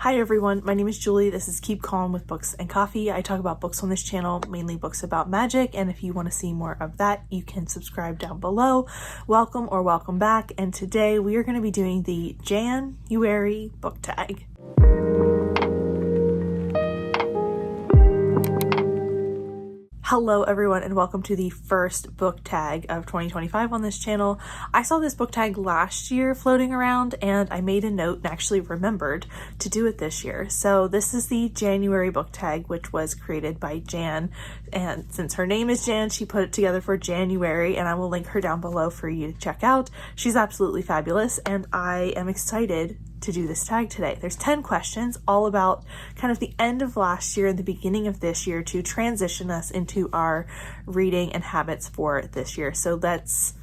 Hi everyone, my name is Julie. This is Keep Calm with Books and Coffee. I talk about books on this channel, mainly books about magic, and if you want to see more of that, you can subscribe down below. Welcome or welcome back, and today we are going to be doing the Jan-uary Book Tag. Hello everyone and welcome to the first book tag of 2025 on this channel. I saw this book tag last year floating around and I made a note and actually remembered to do it this year. So this is the Jan-uary Book Tag, which was created by Jan, and since her name is Jan, she put it together for Jan-uary, and I will link her down below for you to check out. She's absolutely fabulous and I am excited to do this tag today. There's 10 questions all about kind of the end of last year and the beginning of this year to transition us into our reading and habits for this year. So let's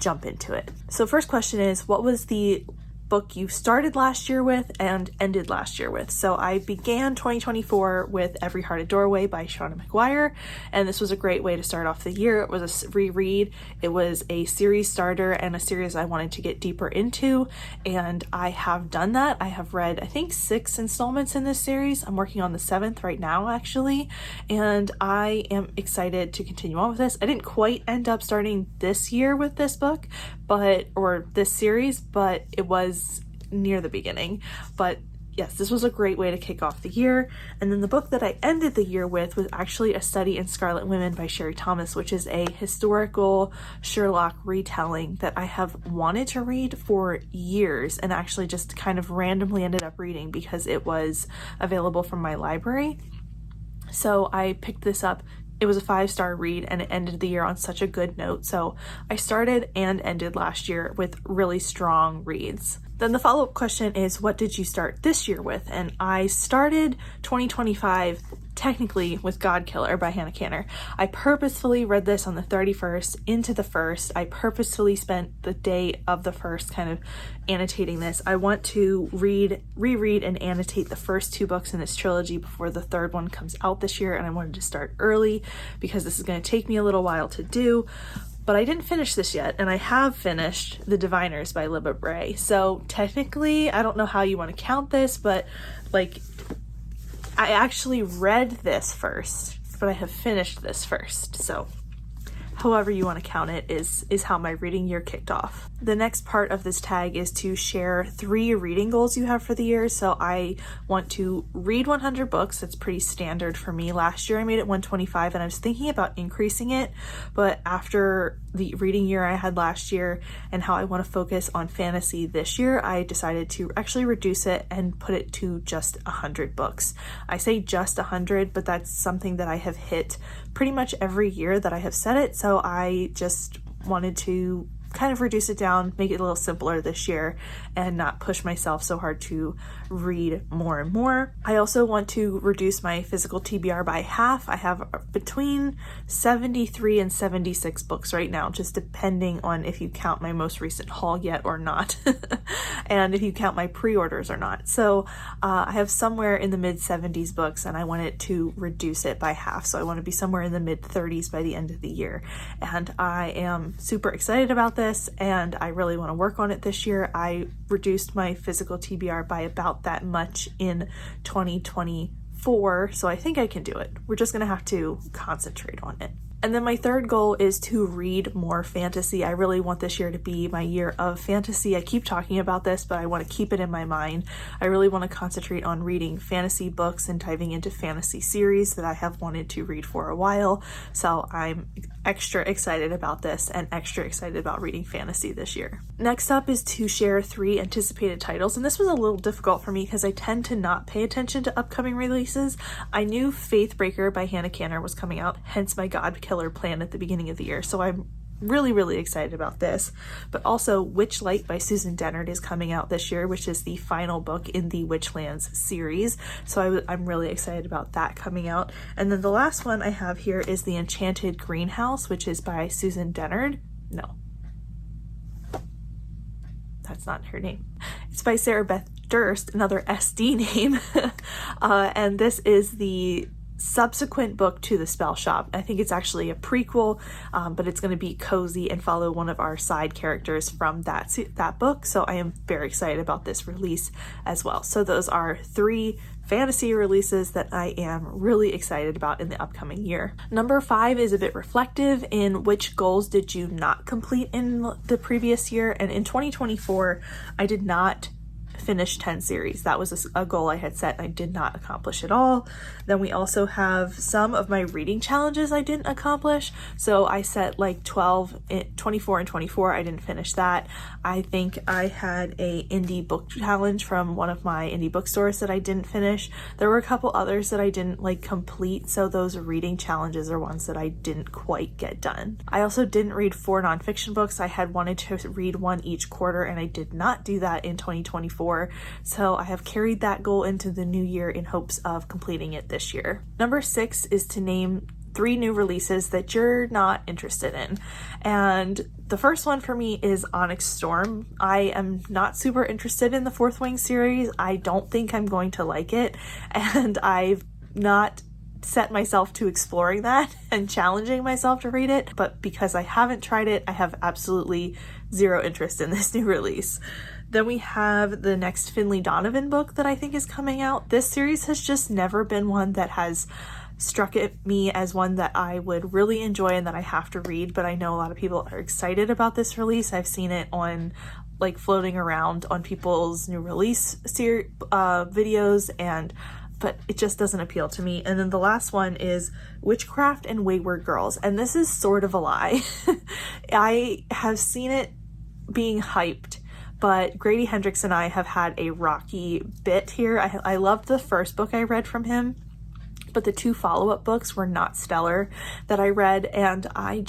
jump into it. So first question is, what was the book you started last year with and ended last year with? So I began 2024 with Every Heart a Doorway by Seanan McGuire, and this was a great way to start off the year. It was a reread. It was a series starter and a series I wanted to get deeper into, and I have done that. I have read, I think, 6 installments in this series. I'm working on the 7th right now, actually, and I am excited to continue on with this. I didn't quite end up starting this year with this book, or this series, but it was near the beginning. But yes, this was a great way to kick off the year. And then the book that I ended the year with was actually A Study in Scarlet Women by Sherry Thomas, which is a historical Sherlock retelling that I have wanted to read for years and actually just kind of randomly ended up reading because it was available from my library. So I picked this up. It was a 5-star read and it ended the year on such a good note. So I started and ended last year with really strong reads. Then the follow-up question is, what did you start this year with? And I started 2025 technically with Godkiller by Hannah Canner. I purposefully read this on the 31st into the 1st. I purposefully spent the day of the 1st kind of annotating this. I want to reread and annotate the first 2 books in this trilogy before the 3rd one comes out this year, and I wanted to start early because this is going to take me a little while to do. But I didn't finish this yet, and I have finished The Diviners by Libba Bray. So technically, I don't know how you want to count this, but like, I actually read this first, but I have finished this first. So however you want to count it is how my reading year kicked off. The next part of this tag is to share 3 reading goals you have for the year. So I want to read 100 books. That's pretty standard for me. Last year I made it 125 and I was thinking about increasing it, but after the reading year I had last year and how I want to focus on fantasy this year, I decided to actually reduce it and put it to just 100 books. I say just 100, but that's something that I have hit pretty much every year that I have said it. So I just wanted to kind of reduce it down, make it a little simpler this year, and not push myself so hard to read more and more. I also want to reduce my physical TBR by half. I have between 73 and 76 books right now, just depending on if you count my most recent haul yet or not, and if you count my pre-orders or not. So I have somewhere in the mid-70s books, and I wanted to reduce it by half. So I want to be somewhere in the mid-30s by the end of the year, and I am super excited about this, and I really want to work on it this year. I reduced my physical TBR by about that much in 2024, so I think I can do it. We're just gonna have to concentrate on it. And then my 3rd goal is to read more fantasy. I really want this year to be my year of fantasy. I keep talking about this, but I want to keep it in my mind. I really want to concentrate on reading fantasy books and diving into fantasy series that I have wanted to read for a while. So I'm extra excited about this and extra excited about reading fantasy this year. Next up is to share 3 anticipated titles. And this was a little difficult for me because I tend to not pay attention to upcoming releases. I knew Faithbreaker by Hannah Canner was coming out, hence my Godkiller plan at the beginning of the year. So I'm really excited about this. But also Witchlight by Susan Dennard is coming out this year, which is the final book in the Witchlands series. So I'm really excited about that coming out. And then the last one I have here is The Enchanted Greenhouse, which is by Susan Dennard. No, that's not her name. It's by Sarah Beth Durst, another SD name. And this is the subsequent book to The Spell Shop. I think it's actually a prequel, but it's going to be cozy and follow one of our side characters from that book. So I am very excited about this release as well. So those are 3 fantasy releases that I am really excited about in the upcoming year. Number 5 is a bit reflective in which goals did you not complete in the previous year. And in 2024, I did not finish 10 series. That was a goal I had set and I did not accomplish at all. Then we also have some of my reading challenges I didn't accomplish. So I set like 24 and 24. I didn't finish that. I think I had a indie book challenge from one of my indie bookstores that I didn't finish. There were a couple others that I didn't complete. So those reading challenges are ones that I didn't quite get done. I also didn't read 4 nonfiction books. I had wanted to read 1 each quarter and I did not do that in 2024. So I have carried that goal into the new year in hopes of completing it this year. Number 6 is to name 3 new releases that you're not interested in. And the first one for me is Onyx Storm. I am not super interested in the Fourth Wing series. I don't think I'm going to like it. And I've not set myself to exploring that and challenging myself to read it. But because I haven't tried it, I have absolutely zero interest in this new release. Then we have the next Finley Donovan book that I think is coming out. This series has just never been one that has struck at me as one that I would really enjoy and that I have to read, but I know a lot of people are excited about this release. I've seen it on floating around on people's new release videos, but it just doesn't appeal to me. And then the last one is Witchcraft and Wayward Girls, and this is sort of a lie. I have seen it being hyped, but Grady Hendrix and I have had a rocky bit here. I loved the first book I read from him, but the 2 follow-up books were not stellar that I read, and I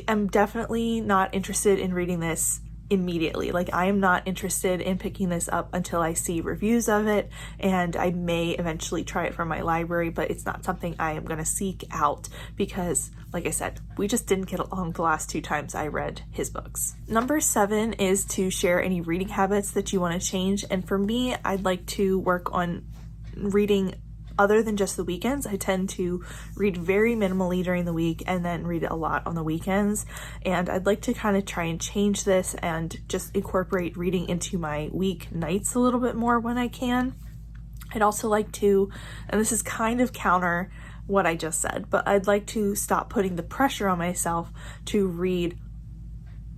am definitely not interested in reading this immediately. I am not interested in picking this up until I see reviews of it, and I may eventually try it from my library, but it's not something I am going to seek out because, like I said, we just didn't get along the last 2 times I read his books. Number 7 is to share any reading habits that you want to change, and for me, I'd like to work on reading other than just the weekends. I tend to read very minimally during the week and then read a lot on the weekends. And I'd like to kind of try and change this and just incorporate reading into my week nights a little bit more when I can. I'd also like to, and this is kind of counter what I just said, but I'd like to stop putting the pressure on myself to read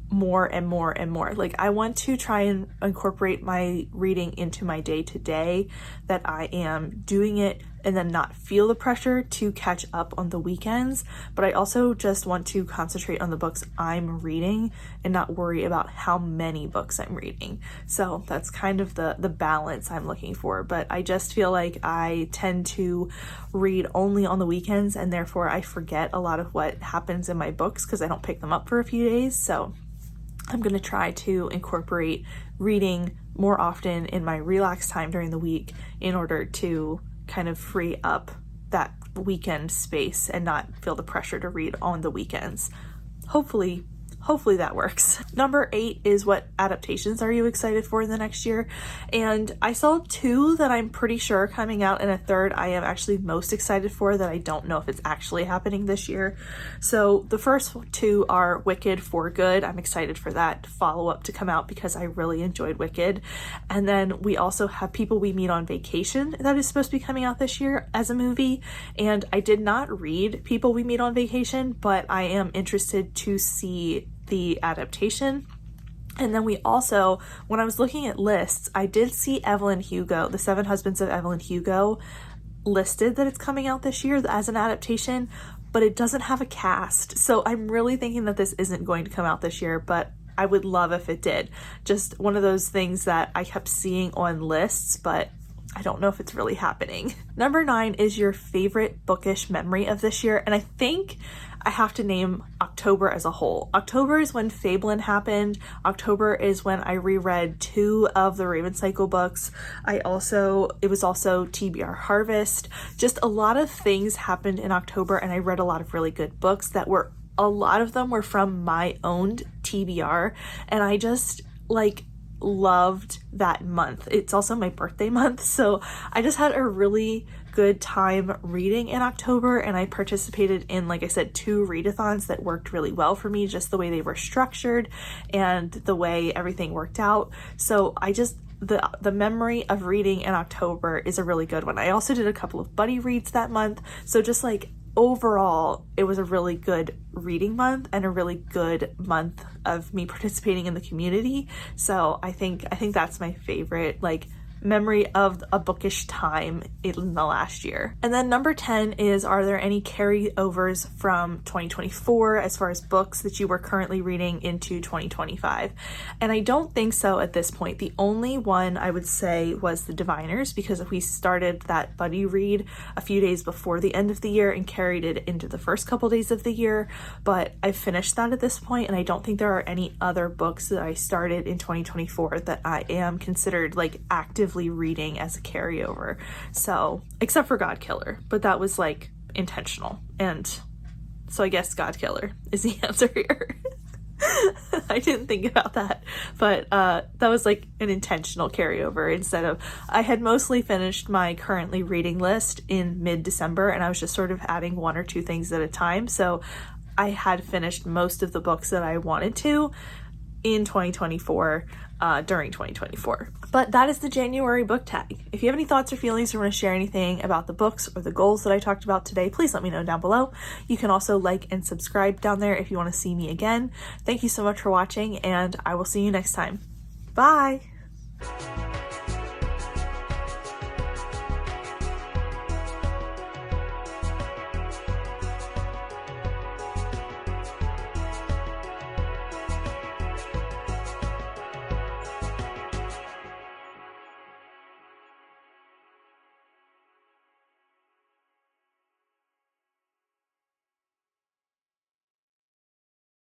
more and more and more. I want to try and incorporate my reading into my day-to-day, that I am doing it and then not feel the pressure to catch up on the weekends. But I also just want to concentrate on the books I'm reading and not worry about how many books I'm reading. So that's kind of the balance I'm looking for. But I just feel like I tend to read only on the weekends, and therefore I forget a lot of what happens in my books because I don't pick them up for a few days. So I'm going to try to incorporate reading more often in my relaxed time during the week in order to kind of free up that weekend space and not feel the pressure to read on the weekends. Hopefully that works. Number 8 is, what adaptations are you excited for in the next year? And I saw 2 that I'm pretty sure are coming out, and a third I am actually most excited for that I don't know if it's actually happening this year. So the first 2 are Wicked for Good. I'm excited for that follow-up to come out because I really enjoyed Wicked. And then we also have People We Meet on Vacation that is supposed to be coming out this year as a movie. And I did not read People We Meet on Vacation, but I am interested to see the adaptation. And then we also, when I was looking at lists, I did see Evelyn Hugo, The 7 Husbands of Evelyn Hugo, listed that it's coming out this year as an adaptation, but it doesn't have a cast. So I'm really thinking that this isn't going to come out this year, but I would love if it did. Just one of those things that I kept seeing on lists, but I don't know if it's really happening. Number 9 is your favorite bookish memory of this year. And I think I have to name October as a whole. October is when Fabelin happened. October is when I reread 2 of the Raven Cycle books. It was also TBR Harvest. Just a lot of things happened in October, and I read a lot of really good books a lot of them were from my own TBR. And I just loved that month. It's also my birthday month, so I just had a really good time reading in October, and I participated in, like I said, 2 readathons that worked really well for me, just the way they were structured and the way everything worked out. So I just, the memory of reading in October is a really good one. I also did a couple of buddy reads that month, so just like overall, it was a really good reading month and a really good month of me participating in the community. So I think that's my favorite, like, memory of a bookish time in the last year. And then number 10 is, are there any carryovers from 2024 as far as books that you were currently reading into 2025? And I don't think so at this point. The only one I would say was The Diviners, because we started that buddy read a few days before the end of the year and carried it into the first couple days of the year, but I finished that at this point, and I don't think there are any other books that I started in 2024 that I am considered like actively reading as a carryover. So, except for God Killer, but that was like intentional. And so I guess God Killer is the answer here. I didn't think about that, but that was like an intentional carryover instead of, I had mostly finished my currently reading list in mid-December, and I was just sort of adding 1 or 2 things at a time. So I had finished most of the books that I wanted to in 2024, during 2024. But that is the January book tag. If you have any thoughts or feelings or want to share anything about the books or the goals that I talked about today, please let me know down below. You can also like and subscribe down there if you want to see me again. Thank you so much for watching, and I will see you next time. Bye!